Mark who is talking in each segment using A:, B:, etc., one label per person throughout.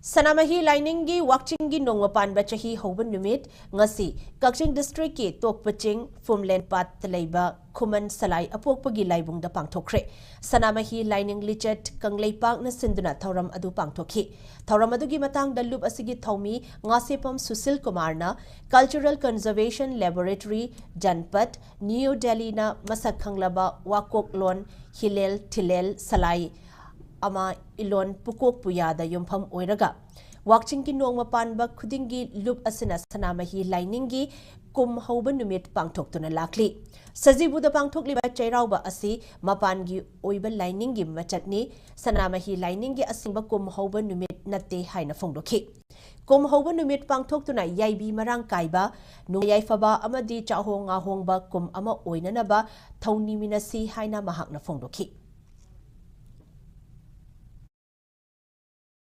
A: Sanamahee Laining gi Wakching gi nongma panba chahi Houba numit ngasi Wakching district ki Tokpaching Fumlen pat Leiba Kuman Salai apokpagi laibung da pangthokre Sanamahee Laining Leechat Kangleipak na sinduna Thouram adu pangthokhi Thouram adu gi matang da lub asigi thomi ngasepam Susil Kumar na Cultural Conservation Laboratory Janpat New Delhi na masak khanglaba Wakok Lon Hilel Tilel Salai ama ilon pukok puyada yumpham oiraga Wakching ki nongma panba khudingi lup asina Sanamahee Laining gi kum Houba numit pangthoktuna lakli sajibu da pangthokliba chairauba asi mapan gi oiba Laining gi machatni Sanamahee Laining gi asingba kum Houba numit natte haina phongdokhi kum Houba numit pangthoktuna yaibi marang kaiba nu yaifaba amadi chahonga hongba kum ama oinanaba thauni minasi haina mahakna phongdokhi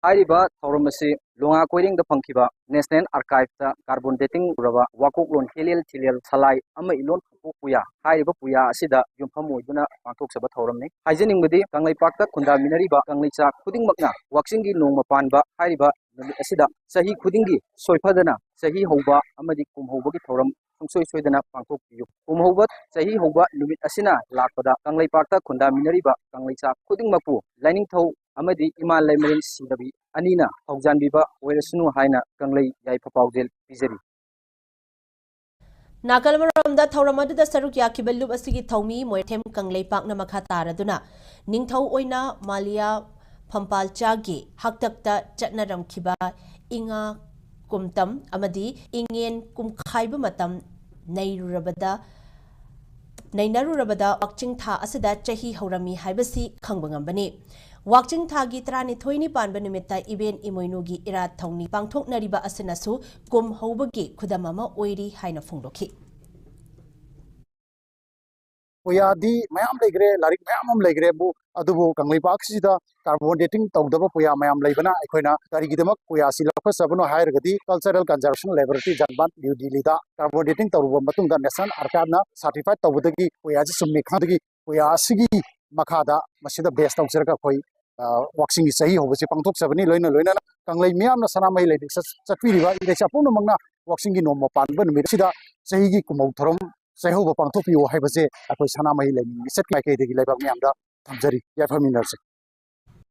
B: Thouram asi longa koiring the pangkiba National Archive ta carbon dating raba wakok lon helel tilel salai ama ilon puya haiba puya asida yumpham oiduna pangthok saba Thouram ne haijening badi Kangleipak ta khunda minari ba Kangleicha khuding makna Wakching gi nongma panba haiba asida sahi khudingi soifadana sahi Houba amadi kum Houba gi Thouram sungsoi soidana pangthok piyu kum Houba sahi Houba numit asina lakpada Kangleipak ta khunda minari ba Kangleicha khuding makpu Laining thau amadi imal laimarin sidabi anina haujanbiba oirasunu haina Kanglei yaifa paudel pizari
A: Nakalmaramda Thouram aduda saruk yakiba lub asigi thaumi moithem Kangleipak na makha taraduna ningthau oina Maliyapham Palcha gi haktakta chatnaramkhiba inga kumtam amadi ingen kumkhaiba matam nainarurabada Wakching tha asida chahi haurami haibasi khangbangambani Wakching thagi trani thoini panba numita event imoinugi ira thongni pangthoknariba asinasu kum Houbagi khudamama oiri haina phongdokhi
C: Puyadi mayam legre larik mayam legre bu adubu Kangleipak sida carbon dating tawdaba puya mayam leibana aikoina karigidamak puya silakha sabano hairgadi Cultural Conservation Laboratory Janban New Delhi da carbon dating tawruba matungda National Archive na certified tawbudagi puya ji summi khadagi puya asigi makhada masida best tawsirka khoi Wakching sahi Houba pangthok sabani loina Kanglei miyam na Sanamahee Laining chatpiriba irecha punu mangna Wakching gi nomma panba numit sida sahi gi kumau Thouram sahi Houba pangthok piu haibase akoi Sanamahee Laining set kai kai degi laibak miyam da thamjari yafaminarse